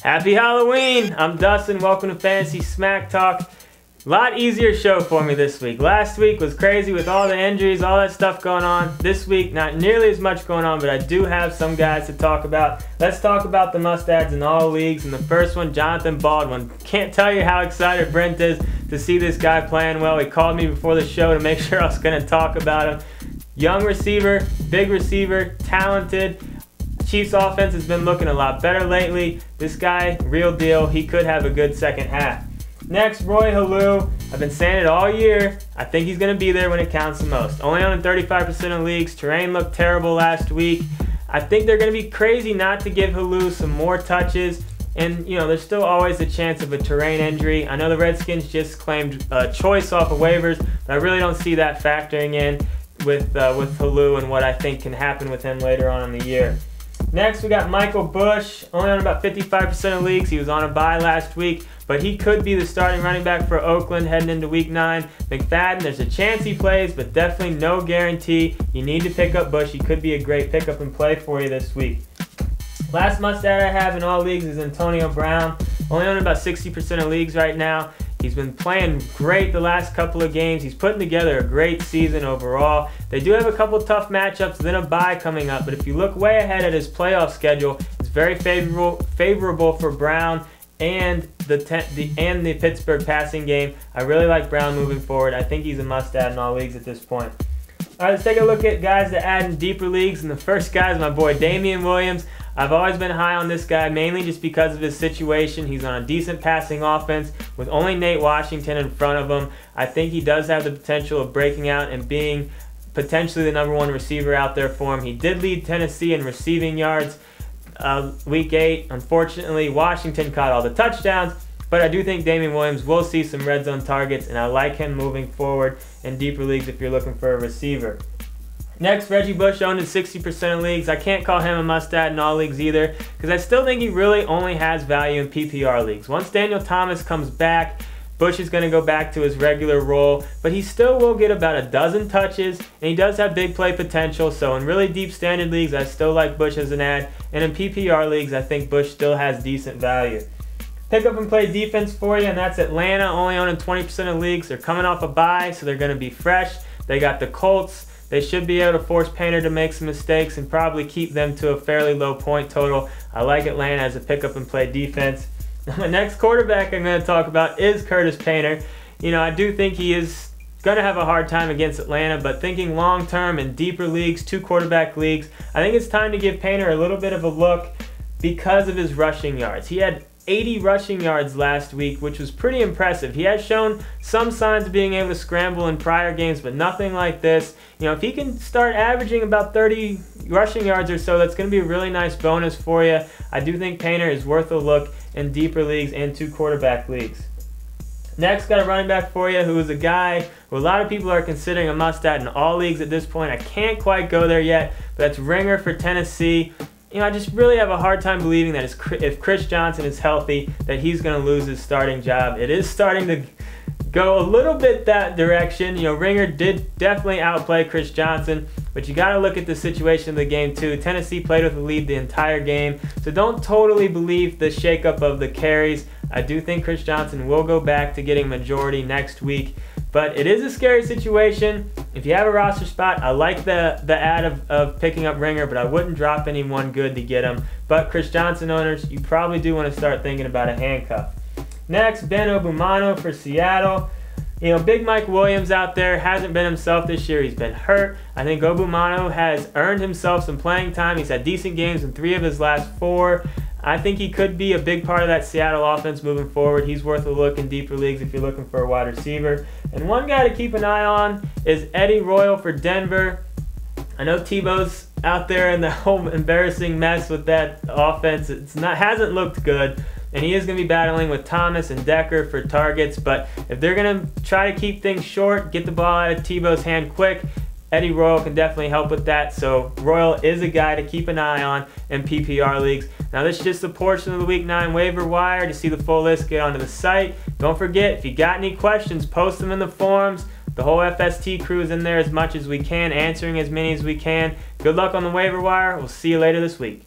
Happy Halloween! I'm Dustin, welcome to Fantasy Smack Talk. Lot easier show for me this week. Last week was crazy with all the injuries, all that stuff going on. This week, not nearly as much going on, but I do have some guys to talk about. Let's talk about the must-adds in all leagues. And the first one, Jonathan Baldwin. Can't tell you how excited Brent is to see this guy playing well. He called me before the show to make sure I was going to talk about him. Young receiver, big receiver, talented. Chiefs offense has been looking a lot better lately. This guy, real deal. He could have a good second half. Next, Roy Halou. I've been saying it all year. I think he's going to be there when it counts the most. Only on 35% of leagues. Terrain looked terrible last week. I think they're going to be crazy not to give Halou some more touches. And, you know, there's still always a chance of a terrain injury. I know the Redskins just claimed a choice off of waivers, but I really don't see that factoring in with Halou and what I think can happen with him later on in the year. Next, we got Michael Bush, only on about 55% of leagues. He was on a bye last week, but he could be the starting running back for Oakland heading into Week 9. McFadden, there's a chance he plays, but definitely no guarantee. You need to pick up Bush. He could be a great pickup and play for you this week. Last must-add I have in all leagues is Antonio Brown, only on about 60% of leagues right now. He's been playing great the last couple of games. He's putting together a great season overall. They do have a couple tough matchups, then a bye coming up. But if you look way ahead at his playoff schedule, it's very favorable for Brown and the Pittsburgh passing game. I really like Brown moving forward. I think he's a must-add in all leagues at this point. All right, let's take a look at guys to add in deeper leagues. And the first guy is my boy Damian Williams. I've always been high on this guy, mainly just because of his situation. He's on a decent passing offense with only Nate Washington in front of him. I think he does have the potential of breaking out and being potentially the #1 receiver out there for him. He did lead Tennessee in receiving yards Week 8. Unfortunately, Washington caught all the touchdowns, but I do think Damian Williams will see some red zone targets, and I like him moving forward in deeper leagues if you're looking for a receiver. Next, Reggie Bush owned in 60% of leagues. I can't call him a must-add in all leagues either because I still think he really only has value in PPR leagues. Once Daniel Thomas comes back, Bush is going to go back to his regular role, but he still will get about a dozen touches, and he does have big play potential. So in really deep standard leagues, I still like Bush as an ad, and in PPR leagues, I think Bush still has decent value. Pick up and play defense for you, and that's Atlanta, only owning 20% of leagues. They're coming off a bye, so they're going to be fresh. They got the Colts. They should be able to force Painter to make some mistakes and probably keep them to a fairly low point total. I like Atlanta as a pick-up and play defense. My next quarterback I'm going to talk about is Curtis Painter. You know, I do think he is going to have a hard time against Atlanta, but thinking long-term in deeper leagues, 2 quarterback leagues, I think it's time to give Painter a little bit of a look because of his rushing yards. He had 80 rushing yards last week, which was pretty impressive. He has shown some signs of being able to scramble in prior games, but nothing like this. You know, if he can start averaging about 30 rushing yards or so, that's going to be a really nice bonus for you. I do think Painter is worth a look in deeper leagues and 2 quarterback leagues. Next, got a running back for you who is a guy who a lot of people are considering a must-add in all leagues at this point. I can't quite go there yet, but that's Ringer for Tennessee. You know, I just really have a hard time believing that if Chris Johnson is healthy, that he's going to lose his starting job. It is starting to go a little bit that direction. You know, Ringer did definitely outplay Chris Johnson, but you got to look at the situation of the game too. Tennessee played with the lead the entire game, so don't totally believe the shakeup of the carries. I do think Chris Johnson will go back to getting majority next week, but it is a scary situation. If you have a roster spot, I like the ad of picking up Ringer, but I wouldn't drop anyone good to get him. But Chris Johnson owners, you probably do want to start thinking about a handcuff. Next, Ben Obumano for Seattle. You know, Big Mike Williams out there hasn't been himself this year. He's been hurt. I think Obumano has earned himself some playing time. He's had decent games in 3 of his last 4. I think he could be a big part of that Seattle offense moving forward. He's worth a look in deeper leagues if you're looking for a wide receiver. And one guy to keep an eye on is Eddie Royal for Denver. I know Tebow's out there in the whole embarrassing mess with that offense. Hasn't looked good. And he is going to be battling with Thomas and Decker for targets. But if they're going to try to keep things short, get the ball out of Tebow's hand quick, Eddie Royal can definitely help with that. So Royal is a guy to keep an eye on in PPR leagues. Now this is just a portion of the Week 9 waiver wire. To see the full list, get onto the site. Don't forget, if you got any questions, post them in the forums. The whole FST crew is in there as much as we can, answering as many as we can. Good luck on the waiver wire. We'll see you later this week.